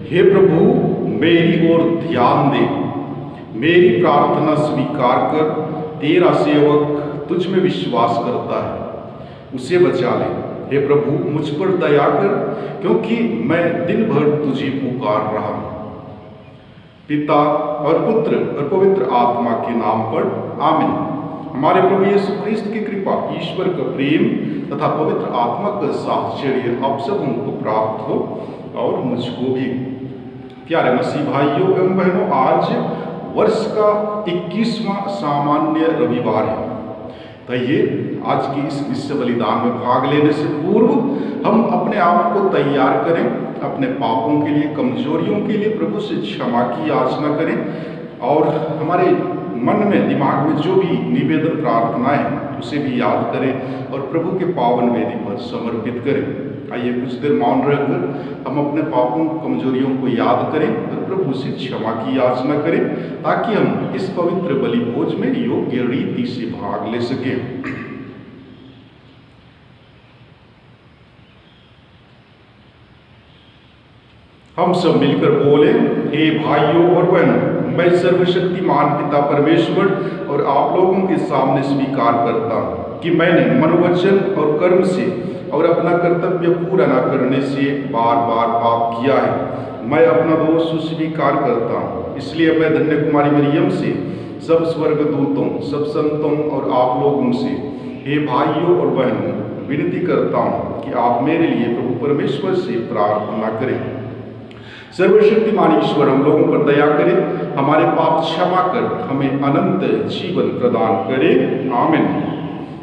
हे प्रभु मेरी ओर ध्यान दे, मेरी प्रार्थना स्वीकार कर। तेरा सेवक तुझ में विश्वास करता है, उसे बचा ले। हे प्रभु मुझ पर दया कर, क्योंकि मैं दिन भर तुझे पुकार रहा हूँ। पिता और पुत्र और पवित्र आत्मा के नाम पर आमीन। हमारे प्रभु यीशु ख्रिस्त की कृपा, ईश्वर का प्रेम तथा पवित्र आत्मा का साहचर्य आप सब उनको प्राप्त हो और मुझको भी। प्यारे मसीह भाइयों एवं बहनों, आज वर्ष का 21वां सामान्य रविवार है। तो ये आज की इस विश्व बलिदान में भाग लेने से पूर्व हम अपने आप को तैयार करें, अपने पापों के लिए, कमजोरियों के लिए प्रभु से क्षमा की याचना करें और हमारे मन में, दिमाग में जो भी निवेदन प्रार्थनाएं हैं उसे भी याद करें और प्रभु के पावन वेदी पर समर्पित करें। आइए कुछ देर मौन रहकर हम अपने पापों, कमजोरियों को याद करें और प्रभु से क्षमा की याचना करें, ताकि हम इस पवित्र बलि भोज में योग्य रीति से भाग ले सकें। हम सब मिलकर बोले, हे भाइयों और बहनों, मैं सर्वशक्तिमान पिता परमेश्वर और आप लोगों के सामने स्वीकार करता हूँ कि मैंने मनोवचन और कर्म से और अपना कर्तव्य पूरा न करने से बार बार पाप किया है। मैं अपना दोष स्वीकार करता हूँ। इसलिए मैं धन्य कुमारी मरियम से, सब स्वर्गदूतों, सब संतों और आप लोगों से, हे भाइयों और बहनों, विनती करता हूँ कि आप मेरे लिए प्रभु परमेश्वर से प्रार्थना करें। सर्वशक्तिमान ईश्वर हम लोगों पर दया करे, हमारे पाप क्षमा कर हमें अनंत जीवन प्रदान करे। आमीन।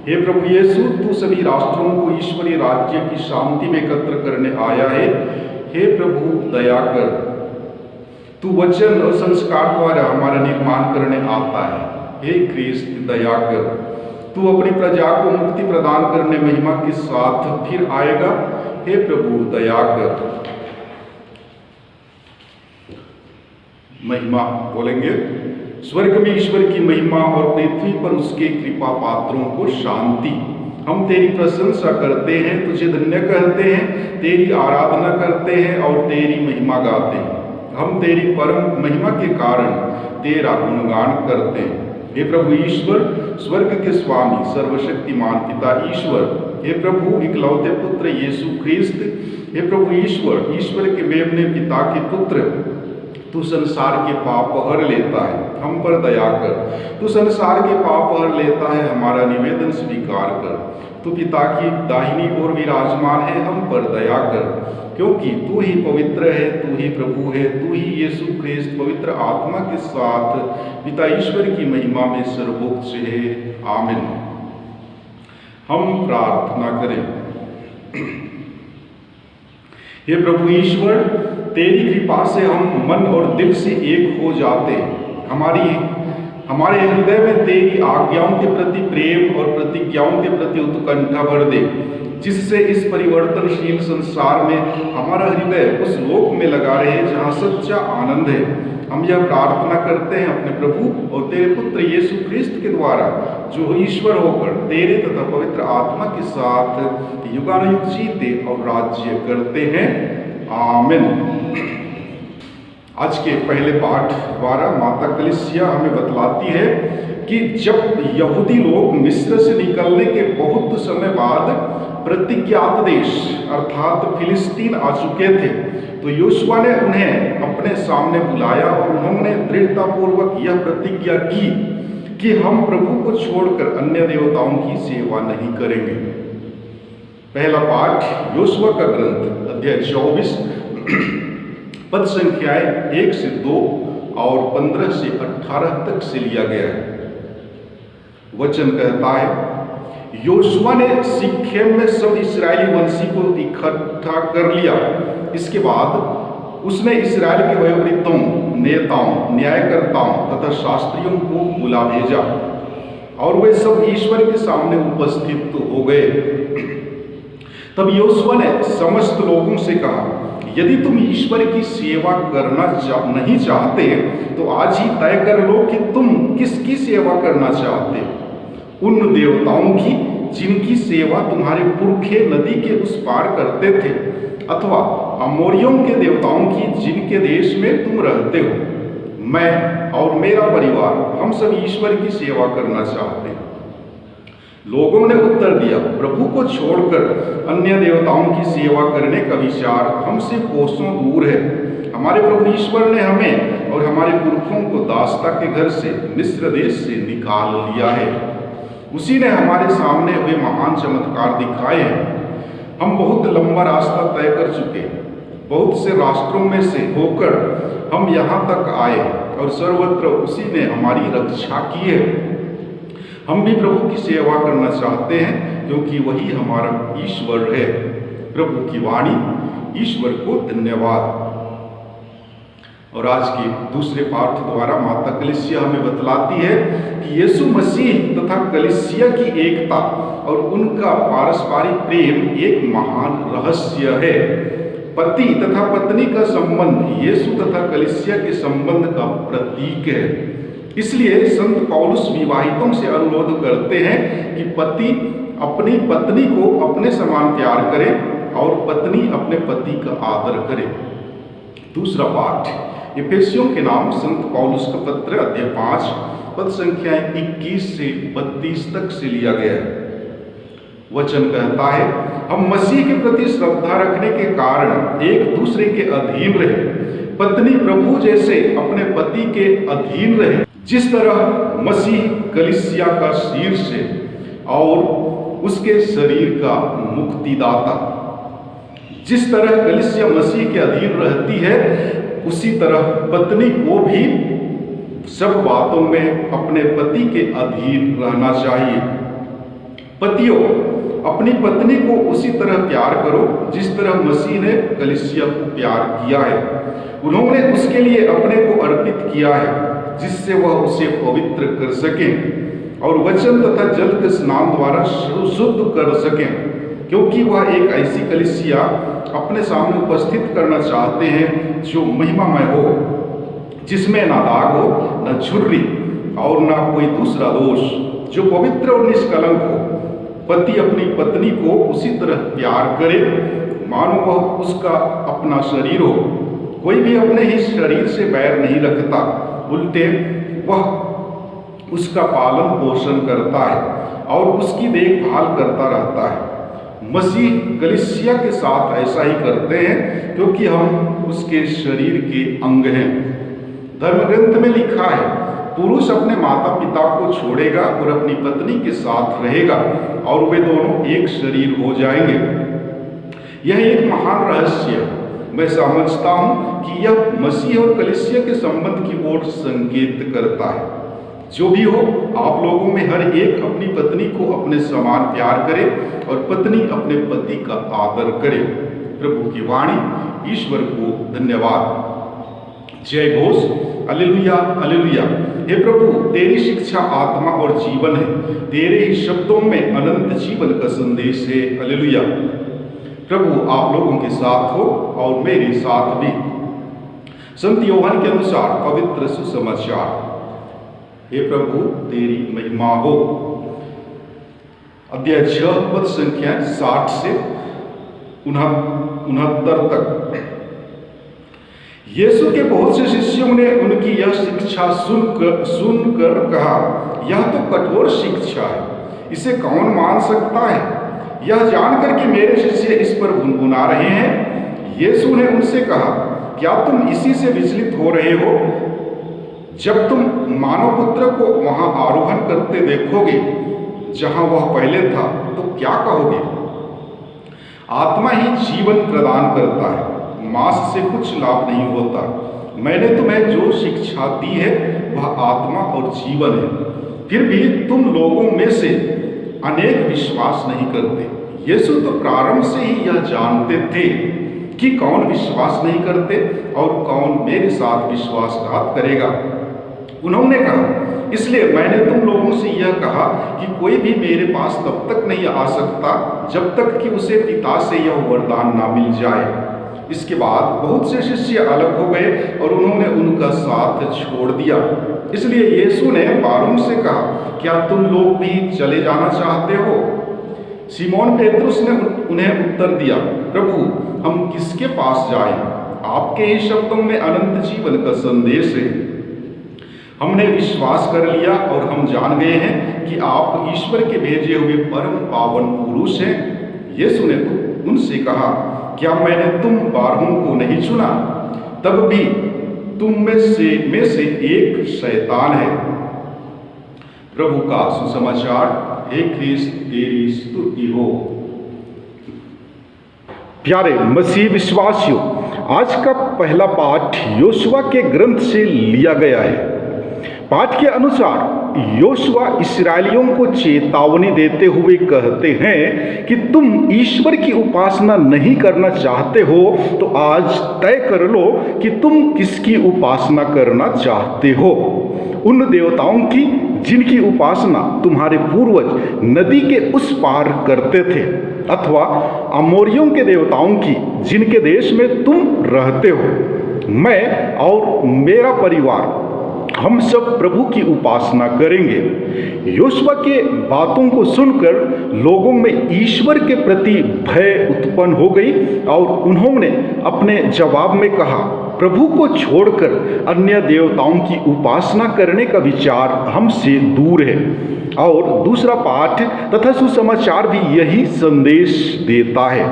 हे प्रभु यीशु, तू सभी राष्ट्रों को ईश्वरीय राज्य की शांति में एकत्र करने आया है। हे प्रभु दया कर, तू वचन और संस्कार द्वारा हमारा निर्माण करने आता है। हे क्रिस्त दया कर, तू अपनी प्रजा को मुक्ति प्रदान करने महिमा के साथ फिर आएगा। हे प्रभु दया कर। महिमा बोलेंगे। स्वर्ग में ईश्वर की महिमा और पृथ्वी पर उसके कृपा पात्रों को शांति। हम तेरी प्रशंसा करते हैं, तुझे धन्य कहते हैं, तेरी आराधना करते हैं और तेरी महिमा गाते हैं। हम तेरी परम महिमा के कारण तेरा गुणगान करते हैं। हे प्रभु ईश्वर, स्वर्ग के स्वामी, सर्वशक्तिमान पिता ईश्वर, हे प्रभु इकलौते पुत्र यीशु ख्रिस्त, हे प्रभु ईश्वर, ईश्वर के मेमने पिता के पुत्र, तू संसार के पाप हर लेता है, हम पर दया कर। तू संसार के पाप हर लेता है, हमारा निवेदन स्वीकार कर। तू पिता की दाहिनी ओर विराजमान है, हम पर दया कर, क्योंकि तू ही पवित्र है, तू ही प्रभु है, तू ही यीशु ख्रिस्त पवित्र आत्मा के साथ पिता ईश्वर की महिमा में सर्वोच्च है। आमीन। हम प्रार्थना करें। हे प्रभु ईश्वर, तेरी कृपा से हम मन और दिल से एक हो जाते हैं। हमारे हृदय में तेरी आज्ञाओं के प्रति प्रेम और प्रतिज्ञाओं के प्रति उत्कंठा भर दे, जिससे इस परिवर्तनशील संसार में हमारा हृदय उस लोक में लगा रहे जहाँ सच्चा आनंद है। हम यह प्रार्थना करते हैं अपने प्रभु और तेरे पुत्र यीशु ख्रिस्त के द्वारा, जो ईश्वर होकर तेरे तथा पवित्र आत्मा के साथ युगानुयुग जीते और राज्य करते हैं। आमीन। आज के पहले पाठ द्वारा माता कलीसिया हमें बतलाती है कि जब यहूदी लोग मिस्र से निकलने के बहुत समय बाद प्रतिज्ञात देश अर्थात फिलिस्तीन आ चुके थे, तो योशुआ ने उन्हें अपने सामने बुलाया और उन्होंने दृढ़तापूर्वक यह प्रतिज्ञा की कि हम प्रभु को छोड़कर अन्य देवताओं की सेवा नहीं करेंगे। पहला पाठ योशुआ का ग्रंथ अध्याय 24 पद संख्याएं 1 से 2 और 15 से 18 तक से लिया गया है। वचन कहता है, योशुआ ने सिक्केम में सब इस्राएली वंशी को इकट्ठा कर लिया। इसके बाद उसने इस्राएल के वयोवृद्धों, नेताओं, न्यायकर्ताओं तथा शास्त्रियों को बुला भेजा और वे सब ईश्वर के सामने उपस्थित हो गए। तब योशुआ ने समस्त लोगों से कहा, यदि तुम ईश्वर की सेवा करना नहीं चाहते तो आज ही तय कर लो कि तुम किसकी सेवा करना चाहते हो। उन देवताओं की जिनकी सेवा तुम्हारे पुरखे नदी के उस पार करते थे, अथवा अमोरियों के देवताओं की जिनके देश में तुम रहते हो। मैं और मेरा परिवार हम सब ईश्वर की सेवा करना चाहते हैं। लोगों ने उत्तर दिया, प्रभु को छोड़कर अन्य देवताओं की सेवा करने का विचार हमसे कोसों दूर है। हमारे प्रभु ईश्वर ने हमें और हमारे पुरखों को दासता के घर से मिस्र देश से निकाल लिया है। उसी ने हमारे सामने वे महान चमत्कार दिखाए हैं। हम बहुत लंबा रास्ता तय कर चुके, बहुत से राष्ट्रों में से होकर हम यहाँ तक आए और सर्वत्र उसी ने हमारी रक्षा की है। हम भी प्रभु की सेवा करना चाहते हैं क्योंकि वही हमारा ईश्वर है। प्रभु की वाणी। ईश्वर को धन्यवाद। और आज के दूसरे पाठ द्वारा माता कलीसिया हमें बतलाती है कि यीशु मसीह तथा कलीसिया की एकता और उनका पारस्परिक प्रेम एक महान रहस्य है। पति तथा पत्नी का संबंध यीशु तथा कलीसिया के संबंध का प्रतीक है। इसलिए संत पौलुस विवाहितों से अनुरोध करते हैं कि पति अपनी पत्नी को अपने समान प्यार करे और पत्नी अपने पति का आदर करे। दूसरा पाठ इफिसियों के नाम संत पौलुस का पत्र अध्याय 5 पद संख्याएं 21 से 32 तक से लिया गया है। वचन कहता है, हम मसीह के प्रति श्रद्धा रखने के कारण एक दूसरे के अधीन रहे। पत्नी प्रभु जैसे अपने पति के अधीन रहे, जिस तरह मसीह कलीसिया का शीर्ष है और उसके शरीर का मुक्तिदाता। जिस तरह कलीसिया मसीह के अधीन रहती है, उसी तरह पत्नी को भी सब बातों में अपने पति के अधीन रहना चाहिए। पतियों, अपनी पत्नी को उसी तरह प्यार करो जिस तरह मसीह ने कलीसिया को प्यार किया है। उन्होंने उसके लिए अपने को अर्पित किया है, जिससे वह उसे पवित्र कर सके और वचन तथा जल के स्नान द्वारा शुद्ध कर सके, क्योंकि वह एक ऐसी कलीसिया अपने सामने उपस्थित करना चाहते हैं जो महिमामय हो, जिसमें ना दाग हो, न झुर्री और ना कोई दूसरा दोष, जो पवित्र और निष्कलंक हो। पति अपनी पत्नी को उसी तरह प्यार करे मानो वह उसका अपना शरीर हो। कोई भी अपने ही शरीर से बैर नहीं रखता, उल्टे वह उसका पालन पोषण करता है और उसकी देखभाल करता रहता है। मसीह कलीसिया के साथ ऐसा ही करते हैं, क्योंकि हम उसके शरीर के अंग हैं। धर्म ग्रंथ में लिखा है, पुरुष अपने माता पिता को छोड़ेगा और अपनी पत्नी के साथ रहेगा और वे दोनों एक शरीर हो जाएंगे। यह एक महान रहस्य है। मैं समझता हूँ कि यह मसीह और कलीसिया के संबंध की ओर संकेत करता है। जो भी हो, आप लोगों में हर एक अपनी पत्नी को अपने समान प्यार करे और पत्नी अपने पति का आदर करे। प्रभु की वाणी। ईश्वर को धन्यवाद। जय घोष। Hallelujah, hallelujah. हे प्रभु, तेरी शिक्षा आत्मा और जीवन है। तेरे ही शब्दों में अनंत जीवन का संदेश है। हालेलुया। प्रभु आप लोगों के साथ हो और मेरे साथ भी। संत यूहन्ना के अनुसार पवित्र सुसमाचार। हे प्रभु तेरी महिमा हो। अध्याय 6 पद संख्या 60 से 69 तक। यीशु के बहुत से शिष्यों ने उनकी यह शिक्षा सुनकर कहा, यह तो कठोर शिक्षा है, इसे कौन मान सकता है? यह जानकर कि मेरे शिष्य इस पर गुनगुना रहे हैं, यीशु ने उनसे कहा, क्या तुम इसी से विचलित हो रहे हो? जब तुम मानव पुत्र को वहां आरोहण करते देखोगे जहां वह पहले था, तो क्या कहोगे? आत्मा ही जीवन प्रदान करता है, मांस से कुछ लाभ नहीं होता। मैंने तुम्हें जो शिक्षा दी है वह आत्मा और जीवन है, फिर भी तुम लोगों में से अनेक विश्वास नहीं करते। यीशु तो प्रारंभ से ही यह जानते थे कि कौन विश्वास नहीं करते और कौन मेरे साथ विश्वासघात करेगा। उन्होंने कहा, इसलिए मैंने तुम लोगों से यह कहा कि कोई भी मेरे पास तब तक नहीं आ सकता जब तक कि उसे पिता से यह वरदान ना मिल जाए। इसके बाद बहुत से शिष्य अलग हो गए और उन्होंने उनका साथ छोड़ दिया। इसलिए यीशु ने 12 से कहा, क्या तुम लोग भी चले जाना चाहते हो? सिमोन पेतरुस ने उन्हें उत्तर दिया, प्रभु हम किसके पास जाएं? आपके ही शब्दों में अनंत जीवन का संदेश है। हमने विश्वास कर लिया और हम जान गए हैं कि आप ईश्वर के भेजे हुए परम पावन पुरुष हैं। यीशु ने उनसे कहा, क्या मैंने तुम 12 को नहीं चुना? तब भी तुम में से एक शैतान है। प्रभु का सुसमाचार। हे ख्रीस्त तेरी स्तुति हो। प्यारे मसीह विश्वासियों, आज का पहला पाठ योशुआ के ग्रंथ से लिया गया है। पाठ के अनुसार योशुआ इस्राएलियों को चेतावनी देते हुए कहते हैं कि तुम ईश्वर की उपासना नहीं करना चाहते हो तो आज तय कर लो कि तुम किसकी उपासना करना चाहते हो। उन देवताओं की जिनकी उपासना तुम्हारे पूर्वज नदी के उस पार करते थे, अथवा अमोरियों के देवताओं की जिनके देश में तुम रहते हो। मैं और मेरा परिवार हम सब प्रभु की उपासना करेंगे। योशुआ के बातों को सुनकर लोगों में ईश्वर के प्रति भय उत्पन्न हो गई और उन्होंने अपने जवाब में कहा, प्रभु को छोड़कर अन्य देवताओं की उपासना करने का विचार हमसे दूर है। और दूसरा पाठ तथा सुसमाचार भी यही संदेश देता है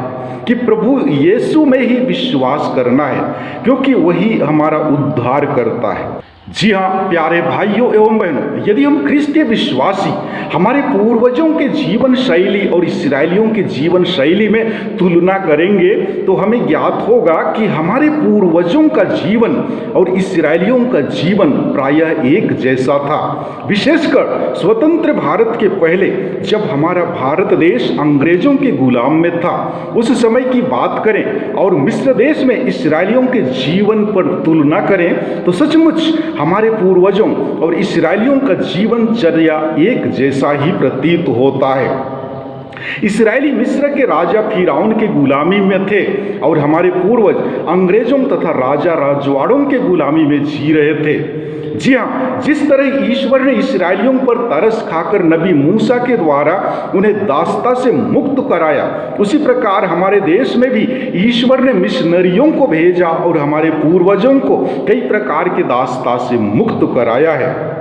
कि प्रभु यीशु में ही विश्वास करना है, क्योंकि वही हमारा उद्धार करता है। जी हाँ प्यारे भाइयों एवं बहनों, यदि हम ख्रिस्तीय विश्वासी हमारे पूर्वजों के जीवन शैली और इस्राएलियों के जीवन शैली में तुलना करेंगे तो हमें ज्ञात होगा कि हमारे पूर्वजों का जीवन और इस्राएलियों का जीवन प्रायः एक जैसा था। विशेषकर स्वतंत्र भारत के पहले जब हमारा भारत देश अंग्रेजों के गुलाम में था, उस समय की बात करें और मिस्र देश में इस्राएलियों के जीवन पर तुलना करें तो सचमुच हमारे पूर्वजों और इस्राएलियों का जीवनचर्या एक जैसा ही प्रतीत होता है। इस्राएली मिस्र के राजा फिरौन के गुलामी में थे और हमारे पूर्वज अंग्रेजों तथा राजा राजवाड़ों के गुलामी में जी रहे थे। जी हाँ, जिस तरह ईश्वर ने इस्राएलियों पर तरस खाकर नबी मूसा के द्वारा उन्हें दासता से मुक्त कराया, उसी प्रकार हमारे देश में भी ईश्वर ने मिशनरियों को भेजा और हमारे पूर्वजों को कई प्रकार के दासता से मुक्त कराया है।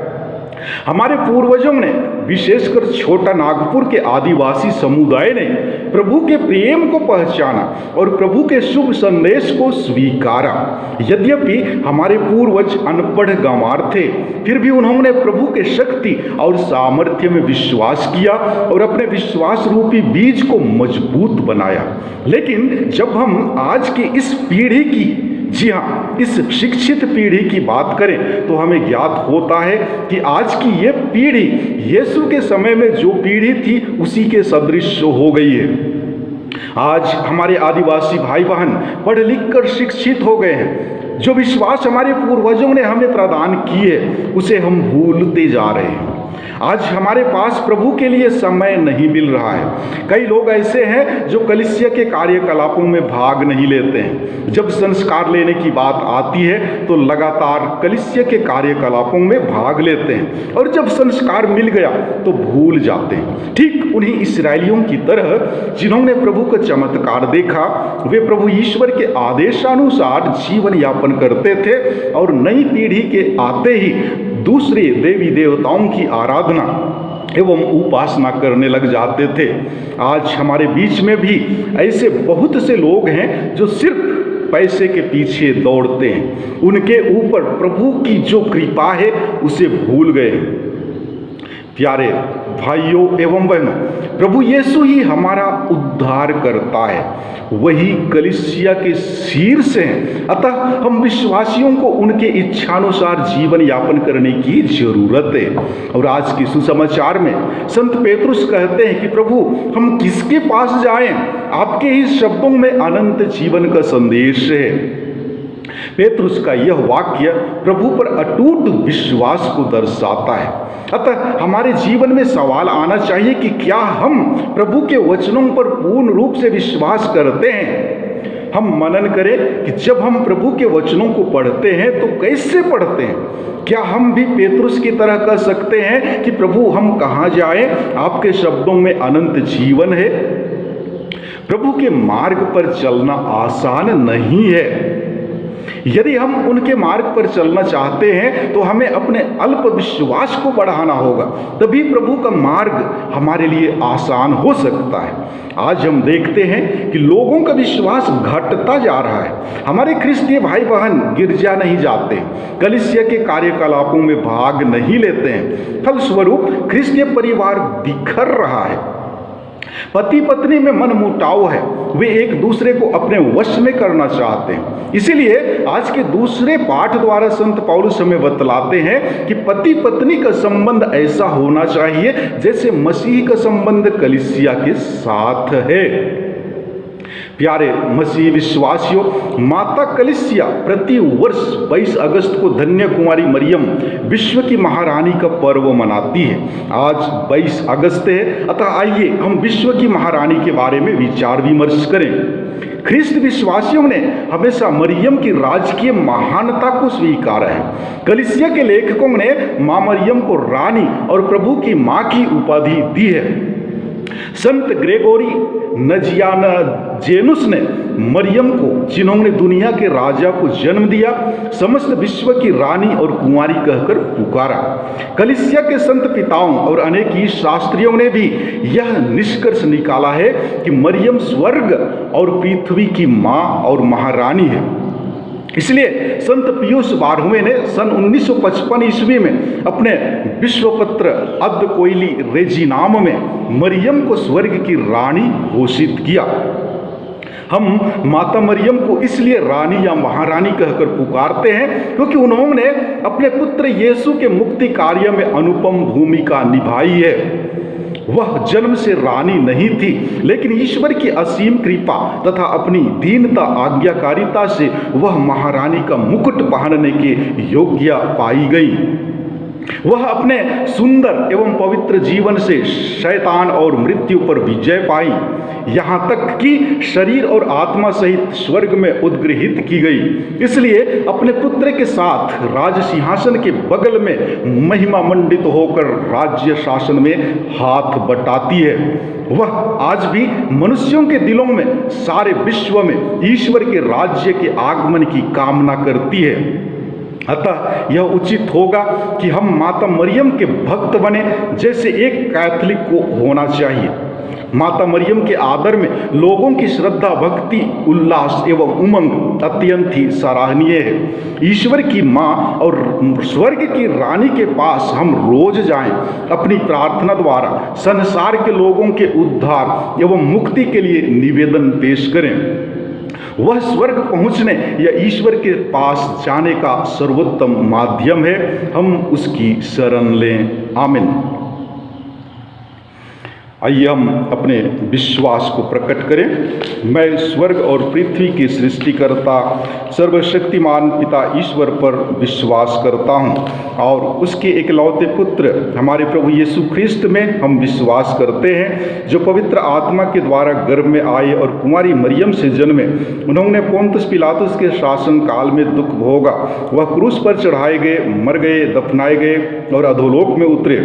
हमारे पूर्वजों ने, विशेषकर छोटा नागपुर के आदिवासी समुदाय ने प्रभु के प्रेम को पहचाना और प्रभु के शुभ संदेश को स्वीकारा। यद्यपि हमारे पूर्वज अनपढ़ गंवार थे, फिर भी उन्होंने प्रभु के शक्ति और सामर्थ्य में विश्वास किया और अपने विश्वास रूपी बीज को मजबूत बनाया। लेकिन जब हम आज की इस पीढ़ी की, जी हाँ, इस शिक्षित पीढ़ी की बात करें तो हमें ज्ञात होता है कि आज की ये पीढ़ी यीशु के समय में जो पीढ़ी थी उसी के सदृश हो गई है। आज हमारे आदिवासी भाई बहन पढ़ लिख कर शिक्षित हो गए हैं। जो विश्वास हमारे पूर्वजों ने हमें प्रदान किए उसे हम भूलते जा रहे हैं। आज हमारे पास प्रभु के लिए समय नहीं मिल रहा है। कई लोग ऐसे हैं जो कलीसिया के कार्यकलापों में भाग नहीं लेते हैं। जब संस्कार लेने की बात आती है तो लगातार कलीसिया के कार्यकलापों में भाग लेते हैं और जब संस्कार मिल गया तो भूल जाते हैं। ठीक उन्हीं इस्राएलियों की तरह जिन्होंने प्रभु का चमत्कार देखा, वे प्रभु ईश्वर के आदेशानुसार जीवन यापन करते थे और नई पीढ़ी के आते ही दूसरे देवी देवताओं की आराधना एवं उपासना करने लग जाते थे। आज हमारे बीच में भी ऐसे बहुत से लोग हैं जो सिर्फ पैसे के पीछे दौड़ते हैं। उनके ऊपर प्रभु की जो कृपा है उसे भूल गए। प्यारे भाइयों एवं बहनों, प्रभु यीशु ही हमारा उद्धार करता है, वही कलीसिया के शीर्ष हैं। अतः हम विश्वासियों को उनके इच्छानुसार जीवन यापन करने की जरूरत है। और आज के सुसमाचार में संत पेतरुस कहते हैं कि प्रभु हम किसके पास जाएं? आपके ही शब्दों में अनंत जीवन का संदेश है। पेतरुस का यह वाक्य प्रभु पर अटूट विश्वास को दर्शाता है। अतः हमारे जीवन में सवाल आना चाहिए कि क्या हम प्रभु के वचनों पर पूर्ण रूप से विश्वास करते हैं? हम मनन करें कि जब हम प्रभु के वचनों को पढ़ते हैं तो कैसे पढ़ते हैं? क्या हम भी पेतरुस की तरह कह सकते हैं कि प्रभु हम कहाँ जाएं? आपके शब्दों में अनंत जीवन है। प्रभु के मार्ग पर चलना आसान नहीं है। यदि हम उनके मार्ग पर चलना चाहते हैं तो हमें अपने अल्प विश्वास को बढ़ाना होगा, तभी प्रभु का मार्ग हमारे लिए आसान हो सकता है। आज हम देखते हैं कि लोगों का विश्वास घटता जा रहा है। हमारे ख्रिस्तीय भाई बहन गिरजा नहीं जाते, कलीसिया के कार्यकलापों में भाग नहीं लेते हैं। फलस्वरूप ख्रिस्तीय परिवार बिखर रहा है। पति पत्नी में मनमुटाव है, वे एक दूसरे को अपने वश में करना चाहते हैं। इसीलिए आज के दूसरे पाठ द्वारा संत पौलुस हमें बतलाते हैं कि पति पत्नी का संबंध ऐसा होना चाहिए जैसे मसीह का संबंध कलीसिया के साथ है। प्यारे मसीह विश्वासियों, माता कलीसिया प्रति वर्ष 22 अगस्त को धन्य कुमारी मरियम विश्व की महारानी का पर्व मनाती है। आज 22 अगस्त है, अतः आइए हम विश्व की महारानी के बारे में विचार विमर्श करें। ख्रिस्त विश्वासियों ने हमेशा मरियम की राजकीय महानता को स्वीकारा है। कलीसिया के लेखकों ने मां मरियम को रानी और प्रभु की मां की उपाधि दी है। संत ग्रेगोरी नजियानजेनुस ने मरियम को, जिन्होंने दुनिया के राजा को जन्म दिया, समस्त विश्व की रानी और कुंवारी कहकर पुकारा। कलीसिया के संत पिताओं और अनेक ही शास्त्रियों ने भी यह निष्कर्ष निकाला है कि मरियम स्वर्ग और पृथ्वी की मां और महारानी है। इसलिए संत पियूस 12वें ने सन 1955 ईस्वी में अपने विश्वपत्र अद कोइली रेजिनाम में मरियम को स्वर्ग की रानी घोषित किया। हम माता मरियम को इसलिए रानी या महारानी कहकर पुकारते हैं क्योंकि उन्होंने अपने पुत्र यीशु के मुक्ति कार्य में अनुपम भूमिका निभाई है। वह जन्म से रानी नहीं थी, लेकिन ईश्वर की असीम कृपा तथा अपनी दीनता आज्ञाकारिता से वह महारानी का मुकुट पहनने के योग्य पाई गई। वह अपने सुंदर एवं पवित्र जीवन से शैतान और मृत्यु पर विजय पाई, यहाँ तक कि शरीर और आत्मा सहित स्वर्ग में उद्गृहित की गई। इसलिए अपने पुत्र के साथ राज सिंहासन के बगल में महिमा मंडित होकर राज्य शासन में हाथ बटाती है। वह आज भी मनुष्यों के दिलों में, सारे विश्व में ईश्वर के राज्य के आगमन की कामना करती है। अतः यह उचित होगा कि हम माता मरियम के भक्त बने, जैसे एक कैथोलिक को होना चाहिए। माता मरियम के आदर में लोगों की श्रद्धा, भक्ति, उल्लास एवं उमंग अत्यंत ही सराहनीय है। ईश्वर की माँ और स्वर्ग की रानी के पास हम रोज जाएं, अपनी प्रार्थना द्वारा संसार के लोगों के उद्धार एवं मुक्ति के लिए निवेदन पेश करें। वह स्वर्ग पहुंचने या ईश्वर के पास जाने का सर्वोत्तम माध्यम है। हम उसकी शरण लें। आमीन। आइए हम अपने विश्वास को प्रकट करें। मैं स्वर्ग और पृथ्वी के सृष्टिकर्ता सर्वशक्तिमान पिता ईश्वर पर विश्वास करता हूँ और उसके एकलौते पुत्र हमारे प्रभु यीशु ख्रिस्त में हम विश्वास करते हैं, जो पवित्र आत्मा के द्वारा गर्भ में आए और कुमारी मरियम से जन्मे। उन्होंने पोंतुस पिलातुस के शासन काल में दुख भोगा। वह क्रूस पर चढ़ाए गए, मर गए, दफनाए गए और अधोलोक में उतरे।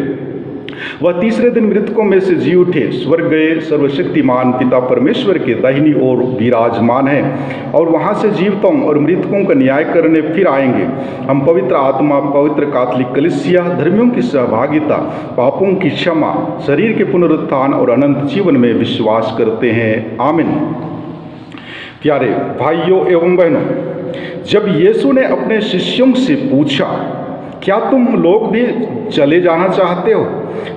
वह तीसरे दिन मृतकों में से जी उठे, स्वर्ग गए, सर्वशक्तिमान पिता परमेश्वर के दाहिनी ओर विराजमान हैं और वहां से जीवितों और मृतकों का न्याय करने फिर आएंगे। हम पवित्र आत्मा, पवित्र कैथोलिक कलीसिया, धर्मियों की सहभागिता, पापों की क्षमा, शरीर के पुनरुत्थान और अनंत जीवन में विश्वास करते हैं। आमीन। प्यारे भाइयों एवं बहनों, जब यीशु ने अपने शिष्यों से पूछा क्या तुम लोग भी चले जाना चाहते हो?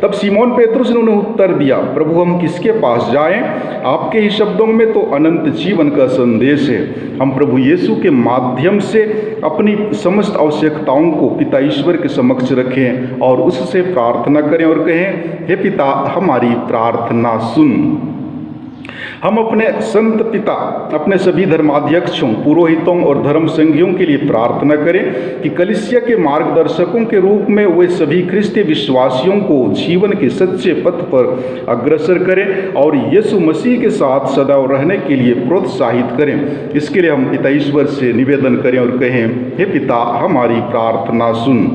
तब सीमोन पेतरुस ने उन्हें उत्तर दिया, प्रभु हम किसके पास जाएं? आपके ही शब्दों में तो अनंत जीवन का संदेश है। हम प्रभु यीशु के माध्यम से अपनी समस्त आवश्यकताओं को पिता ईश्वर के समक्ष रखें और उससे प्रार्थना करें और कहें, हे पिता हमारी प्रार्थना सुन। हम अपने संत पिता, अपने सभी धर्माध्यक्षों, पुरोहितों और धर्म संघियों के लिए प्रार्थना करें कि कलीसिया के मार्गदर्शकों के रूप में वे सभी ख्रिस्ती विश्वासियों को जीवन के सच्चे पथ पर अग्रसर करें और यीशु मसीह के साथ सदैव रहने के लिए प्रोत्साहित करें। इसके लिए हम पिता ईश्वर से निवेदन करें और कहें, हे पिता हमारी प्रार्थना सुन।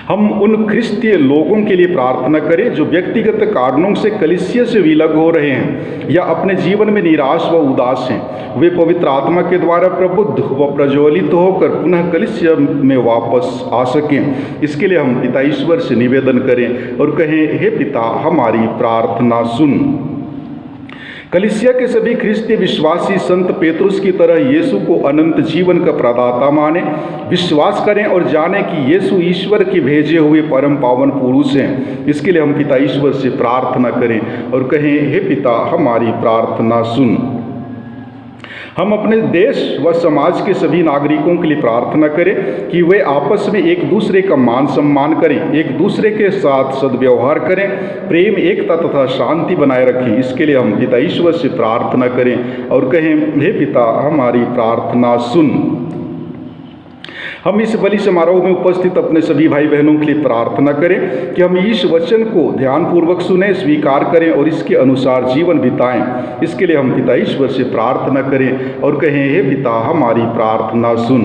हम उन ख्रिस्तीय लोगों के लिए प्रार्थना करें जो व्यक्तिगत कारणों से कलीसिया से विलग हो रहे हैं या अपने जीवन में निराश व उदास हैं। वे पवित्र आत्मा के द्वारा प्रबुद्ध व प्रज्वलित होकर पुनः कलीसिया में वापस आ सकें। इसके लिए हम पिता ईश्वर से निवेदन करें और कहें, हे पिता हमारी प्रार्थना सुन। कलीसिया के सभी ख्रिस्ती विश्वासी संत पेतरुस की तरह यीशु को अनंत जीवन का प्रदाता माने, विश्वास करें और जानें कि यीशु ईश्वर के भेजे हुए परम पावन पुरुष हैं। इसके लिए हम पिता ईश्वर से प्रार्थना करें और कहें, हे पिता हमारी प्रार्थना सुन। हम अपने देश व समाज के सभी नागरिकों के लिए प्रार्थना करें कि वे आपस में एक दूसरे का मान सम्मान करें, एक दूसरे के साथ सद्व्यवहार करें, प्रेम, एकता तथा शांति बनाए रखें। इसके लिए हम पिता ईश्वर से प्रार्थना करें और कहें, हे पिता हमारी प्रार्थना सुन। हम इस बलि समारोह में उपस्थित अपने सभी भाई बहनों के लिए प्रार्थना करें कि हम इस वचन को ध्यानपूर्वक सुने, स्वीकार करें और इसके अनुसार जीवन बिताएं। इसके लिए हम पिता ईश्वर से प्रार्थना करें और कहें, हे पिता हमारी प्रार्थना सुन।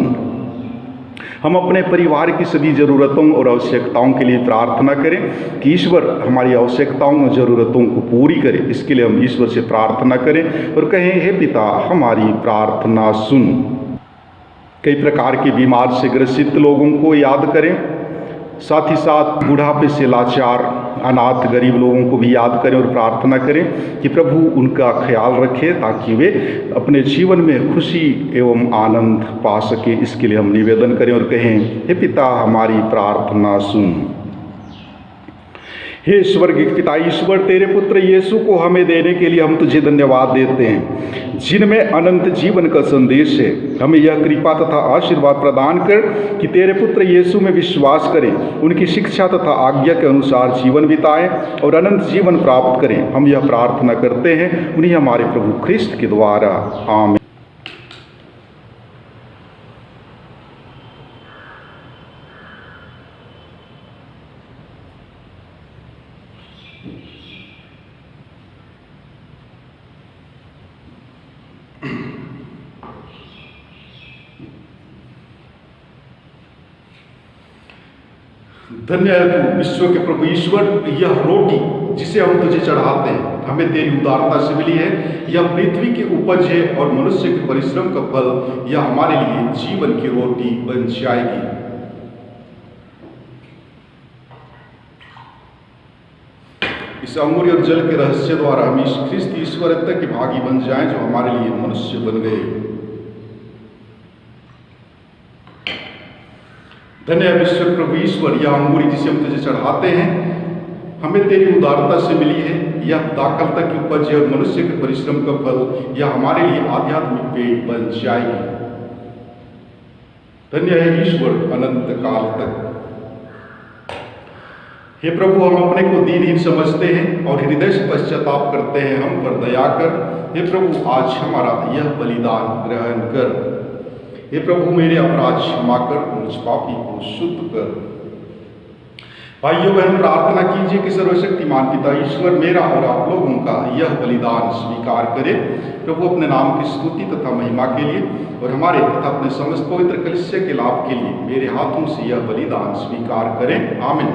हम अपने परिवार की सभी ज़रूरतों और आवश्यकताओं के लिए प्रार्थना करें कि ईश्वर हमारी आवश्यकताओं और ज़रूरतों को पूरी करे। इसके लिए हम ईश्वर से प्रार्थना करें और कहें, हे पिता हमारी प्रार्थना सुन। कई प्रकार के बीमार से ग्रसित लोगों को याद करें, साथ ही साथ बुढ़ापे से लाचार, अनाथ, गरीब लोगों को भी याद करें और प्रार्थना करें कि प्रभु उनका ख्याल रखे ताकि वे अपने जीवन में खुशी एवं आनंद पा सकें। इसके लिए हम निवेदन करें और कहें, हे पिता हमारी प्रार्थना सुन। हे स्वर्गीय पिता ईश्वर, तेरे पुत्र यीशु को हमें देने के लिए हम तुझे धन्यवाद देते हैं, जिनमें अनंत जीवन का संदेश है। हमें यह कृपा तथा आशीर्वाद प्रदान कर कि तेरे पुत्र यीशु में विश्वास करें, उनकी शिक्षा तथा आज्ञा के अनुसार जीवन बिताएं और अनंत जीवन प्राप्त करें। हम यह प्रार्थना करते हैं उन्हीं हमारे प्रभु ख्रिस्त के द्वारा, आमीन। धन्य है तू विश्व के प्रभु ईश्वर, यह रोटी जिसे हम तुझे चढ़ाते हैं हमें तेरी उदारता से मिली है। यह पृथ्वी की उपज है और मनुष्य के परिश्रम का फल, यह हमारे लिए जीवन की रोटी बन जाएगी। इस अंगूरी और जल के रहस्य द्वारा हम इस ख्रिस्त ईश्वरत्व के भागी बन जाएं जो हमारे लिए मनुष्य बन गए। धन्य है विश्व प्रभु ईश्वर, यह अंगूरी जिसे हम तुझे चढ़ाते हैं हमें तेरी उदारता से मिली है। यह दाखलता की उपज है और मनुष्य के परिश्रम का फल, यह हमारे लिए आध्यात्मिक पेट बन जाएगी। धन्य है ईश्वर अनंत काल तक। हे प्रभु, हम अपने को दीनहीन समझते हैं और हृदय से पश्चाताप करते हैं, हम पर दया कर। हे प्रभु, आज हमारा यह बलिदान ग्रहण कर। हे प्रभु, मेरे अपराध क्षमा कर, मुझ पापी को शुद्ध कर। भाइयों बहन, प्रार्थना कीजिए कि सर्वशक्तिमान पिता ईश्वर मेरा और आप लोगों का यह बलिदान स्वीकार करे। प्रभु अपने नाम की स्तुति तथा महिमा के लिए और हमारे तथा अपने समस्त पवित्र कलीसिया के लाभ के लिए मेरे हाथों से यह बलिदान स्वीकार करें, आमीन।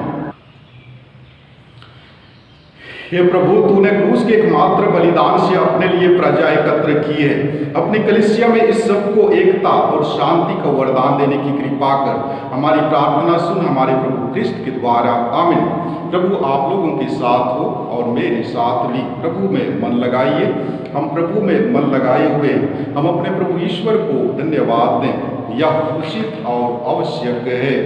हे प्रभु, तूने क्रूस के एकमात्र बलिदान से अपने लिए प्रजा एकत्र की है। अपनी कलीसिया में इस सबको एकता और शांति का वरदान देने की कृपा कर। हमारी प्रार्थना सुन हमारे प्रभु ख्रिस्त के द्वारा, आमीन। प्रभु आप लोगों के साथ हो और मेरे साथ भी प्रभु में मन लगाइए। हम प्रभु में मन लगाए हुए हम अपने प्रभु ईश्वर को धन्यवाद दें, यह उचित और आवश्यक है।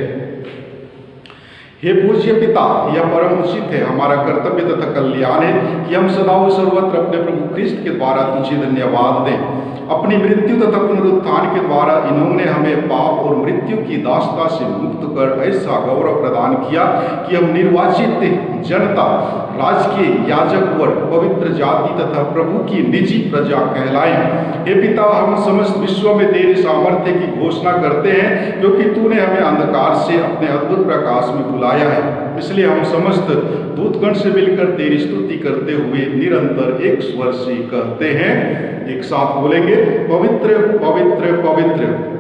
हे पूज्य पिता, यह परम उचित है, हमारा कर्तव्य तथा कल्याण है कि हम सदा व सर्वत्र अपने प्रभु ख्रिस्त के द्वारा तुझे धन्यवाद दें। अपनी मृत्यु तथा पुनरुत्थान के द्वारा इन्होंने हमें पाप और मृत्यु की दासता से मुक्त कर ऐसा गौरव प्रदान किया कि हम निर्वाचित जनता, राजकीय याजक वर्ग, पवित्र जाति तथा प्रभु की निजी प्रजा कहलाएं। हे पिता, हम समस्त विश्व में तेरे सामर्थ्य की घोषणा करते हैं, क्योंकि तूने हमें अंधकार से अपने अद्भुत प्रकाश में बुलाया है। इसलिए हम समस्त दूतगण से मिलकर तेरी स्तुति करते हुए निरंतर एक स्वर से कहते हैं, एक साथ बोलेंगे, पवित्र पवित्र पवित्र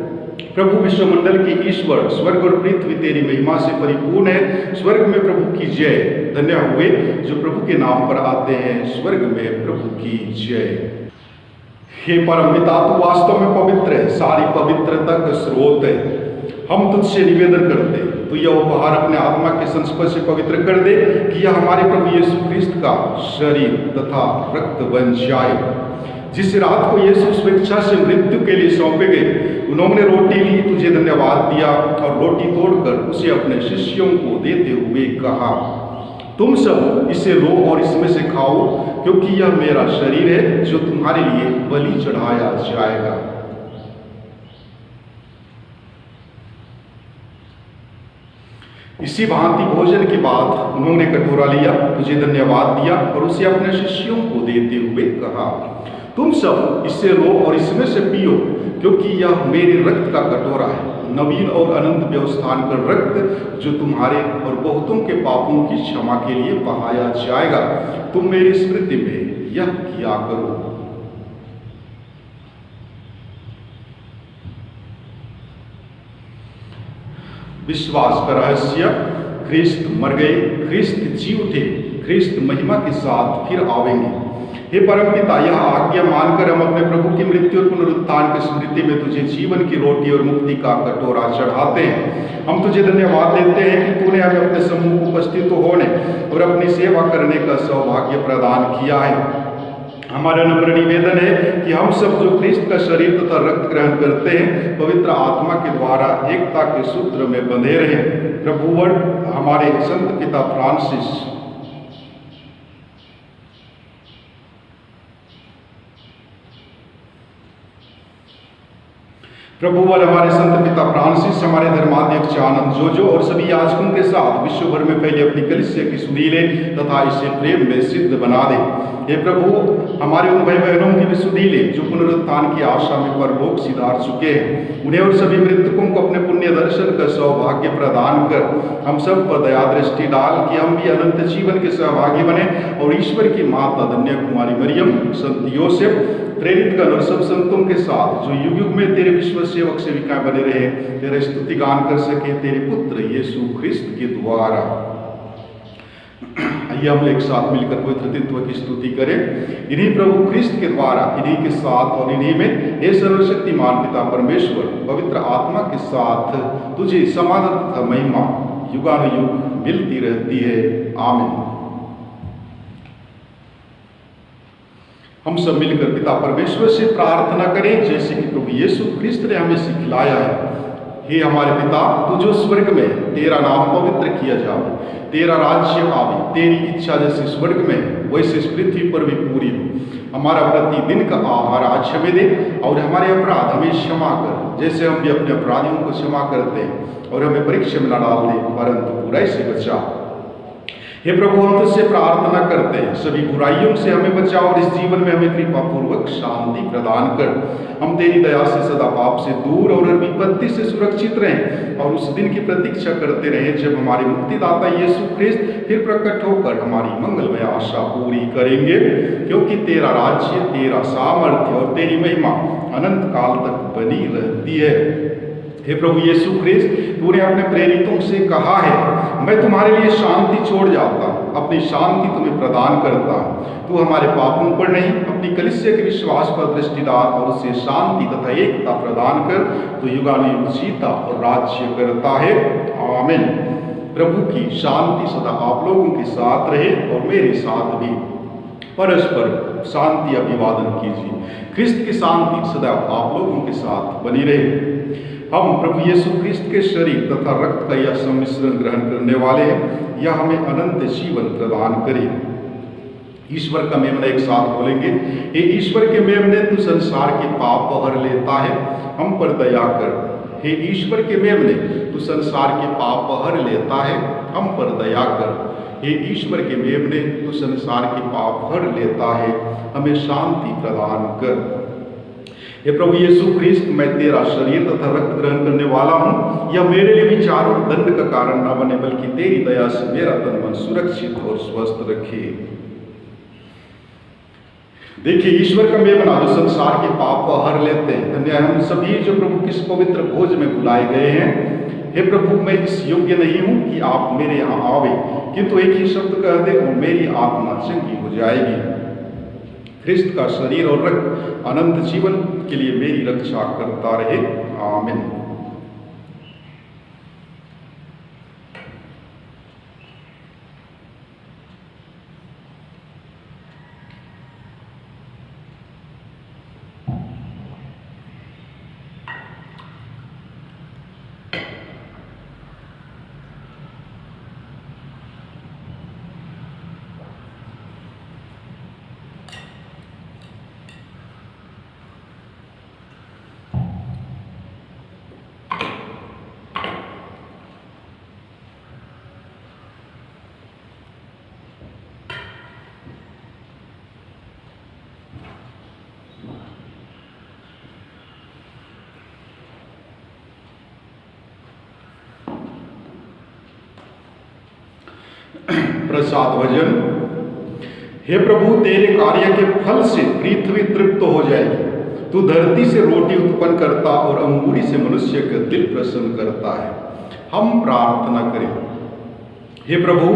प्रभु विश्वमंडल के ईश्वर, स्वर्ग और पृथ्वी तेरी महिमा से परिपूर्ण है। स्वर्ग में प्रभु की जय। धन्य हुए जो प्रभु के नाम पर आते हैं, स्वर्ग में प्रभु की जय। हे परम पिता, तू वास्तव में पवित्र है, सारी पवित्रता का स्रोत है। हम तुझसे निवेदन करते हैं, तो यह उपहार अपने आत्मा के संस्पर्श से पवित्र कर दे कि यह हमारे प्रभु यीशु ख्रिस्त का शरीर तथा रक्त बन जाए। जिस रात को यीशु स्वेच्छा से मृत्यु के लिए सौंपे गए, उन्होंने रोटी ली, तुझे धन्यवाद दिया और रोटी तोड़कर उसे अपने शिष्यों को देते हुए कहा, तुम सब इसे लो और इसमें से खाओ, क्योंकि यह मेरा शरीर है जो तुम्हारे लिए बलि चढ़ाया जाएगा। इसी भांति भोजन के बाद उन्होंने कटोरा लिया, तुझे धन्यवाद दिया और उसे अपने शिष्यों को देते हुए कहा, तुम सब इससे लो और इसमें से पियो, क्योंकि यह मेरे रक्त का कटोरा है, नवीन और अनंत व्यवस्थान का रक्त, जो तुम्हारे और बहुतों के पापों की क्षमा के लिए बहाया जाएगा। तुम मेरी स्मृति में यह किया करो। विश्वास का रहस्य, ख्रिस्त मर गए, ख्रिस्त जी उठे, ख्रिस्त महिमा के साथ फिर आवेंगे। हे परमपिता, यह आज्ञा मानकर हम अपने प्रभु की मृत्यु और पुनरुत्थान की स्मृति में तुझे जीवन की रोटी और मुक्ति का कटोरा चढ़ाते हैं। हम तुझे धन्यवाद देते हैं कि तूने हमें अपने सम्मुख उपस्थित होने और अपनी सेवा करने का सौभाग्य प्रदान किया है। हमारा नम्र निवेदन है कि हम सब जो ख्रिस्त का शरीर तथा रक्त ग्रहण करते हैं, पवित्र आत्मा के द्वारा एकता के सूत्र में बंधे रहें। प्रभुवर हमारे संत पिता फ्रांसिस, प्रभुवर हमारे संत पिता फ्रांसिस, हमारे धर्माध्यक्ष आनंद जोजो और सभी याजकों के साथ विश्व भर में फैले अपनी कलीसिया की सुधीले तथा इसे प्रेम में सिद्ध बना दे। हे प्रभु, हमारे उन भाई बहनों की भी सुधीले जो पुनरुत्थान की आशा में परलोक सिधार चुके हैं, उन्हें और सभी मृतकों को अपने पुण्य दर्शन का सौभाग्य प्रदान कर हम सब पर दया दृष्टि डाल कि हम भी अनंत जीवन के सहभागी बने और ईश्वर की माता धन्य कुमारी मरियम, संत योसेफ, प्रेरित कर और सब संतों के साथ जो युग युग में तेरे विश्व सेवक सेविकाएं बने रहे, तेरा स्तुति गान कर सके तेरे पुत्र यीशु ख्रिस्त के द्वारा। आइए हम एक साथ मिलकर पवित्र तत्व की स्तुति करें। इन्हीं प्रभु ख्रिस्त के द्वारा, इन्हीं के साथ और इन्हीं में हे सर्वशक्तिमान पिता परमेश्वर पवित्र आत्मा के साथ तुझे समाधान तथा महिमा युगानुयुग मिलती रहती है। आमीन। हम सब मिलकर पिता परमेश्वर से प्रार्थना करें जैसे कि प्रभु यीशु ख्रिस्त ने हमें सिखलाया है। हे हमारे पिता, तू जो स्वर्ग में, तेरा नाम पवित्र किया जाए, तेरा राज्य आवे, तेरी इच्छा जैसे स्वर्ग में वैसे इस पृथ्वी पर भी पूरी हो। हमारा प्रतिदिन का आहार आज हमें दे और हमारे अपराध हमें क्षमा कर, जैसे हम भी अपने अपराधियों को क्षमा करते हैं, और हमें परीक्षा में न डाल दे परंतु बुराई से बचा। हे प्रभु, हम तुझसे प्रार्थना करते हैं, सभी बुराइयों से हमें बचा और इस जीवन में हमें कृपा पूर्वक शांति प्रदान कर। हम तेरी दया से सदा पाप से दूर और विपत्ति से सुरक्षित रहें और उस दिन की प्रतीक्षा करते रहें जब हमारे मुक्तिदाता यीशु ख्रिस्त फिर प्रकट होकर हमारी मंगलमय आशा पूरी करेंगे, क्योंकि तेरा राज्य, तेरा सामर्थ्य और तेरी महिमा अनंत काल तक बनी रहती है। हे प्रभु यीशु ख्रिस्त, तूने अपने प्रेरितों से कहा है, मैं तुम्हारे लिए शांति छोड़ जाता हूँ, अपनी शांति तुम्हें प्रदान करता हूँ। तू हमारे पापों पर नहीं, अपनी कलीसिया के विश्वास पर दृष्टि डाल और उसे शांति तथा एकता प्रदान कर। तो युगानुयुग जीता और राज्य करता है। आमीन। प्रभु की शांति सदा आप लोगों के साथ रहे और मेरे साथ भी। परस्पर शांति अभिवादन कीजिए। क्रिस्त की शांति सदैव आप लोगों के साथ बनी रहे। हम प्रभु यीशु क्रिस्त के शरीर तथा रक्त का यह सम्मिश्रण ग्रहण करने वाले हैं, यह हमें अनंत जीवन प्रदान करे। ईश्वर का मेमना एक साथ बोलेंगे। हे ईश्वर के मेमने, तू संसार के पाप हर लेता है, हम पर दया कर। हे ईश्वर के मेमने, तू संसार के पाप हर लेता है, हम पर दया कर। हे ईश्वर के मेमने, तू संसार के पाप हर लेता है, हमें शांति प्रदान कर। हे प्रभु यीशु क्रिस्त, मैं तेरा शरीर तथा रक्त ग्रहण करने वाला हूँ। यह मेरे लिए विचार और दंड का कारण न बने, बल्कि तेरी दया से मेरा तन मन सुरक्षित और स्वस्थ रखे। देखिए, ईश्वर का मेमना जो संसार के पाप को हर लेते हैं। धन्य हम सभी जो प्रभु किस पवित्र भोज में बुलाए गए हैं। हे प्रभु, मैं इस योग्य नहीं हूँ कि आप मेरे यहाँ आवे, किंतु एक ही शब्द कह दे और मेरी आत्मा चंगी हो जाएगी। ख्रिस्त का शरीर और रक्त अनंत जीवन के लिए मेरी रक्षा करता रहे। आमीन। प्रसाद भजन। हे प्रभु, तेरे कार्य के फल से पृथ्वी तृप्त हो जाएगी। तू धरती से रोटी उत्पन्न करता और अंगूरी से मनुष्य का दिल प्रसन्न करता है। हम प्रार्थना करें। हे प्रभु,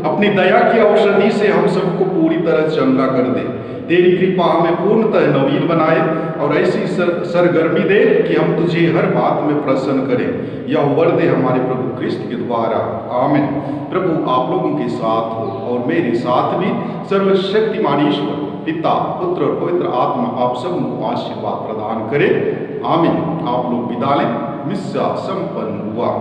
अपनी दया की औषधि से हम सबको पूरी तरह चंगा कर दे। तेरी कृपा हमें पूर्णतः नवीन बनाए और ऐसी सरगर्मी दे कि हम तुझे हर बात में प्रसन्न करें। यह वर दे हमारे प्रभु क्रिस्त के द्वारा। आमीन। प्रभु आप लोगों के साथ हो और मेरे साथ भी। सर्वशक्तिमान ईश्वर पिता, पुत्र और पवित्र आत्मा आप सबको आशीर्वाद प्रदान करे। आमीन। आप लोग विदा लें। मिस्सा संपन्न हुआ।